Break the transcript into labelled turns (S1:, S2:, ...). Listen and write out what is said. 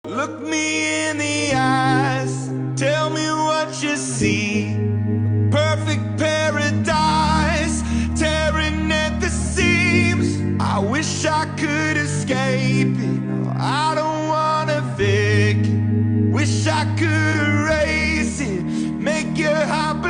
S1: Look me in the eyes, tell me what you see. Perfect paradise, tearing at the seams. I wish I could escape it, I don't wanna fake it. Wish I could erase it, make your heart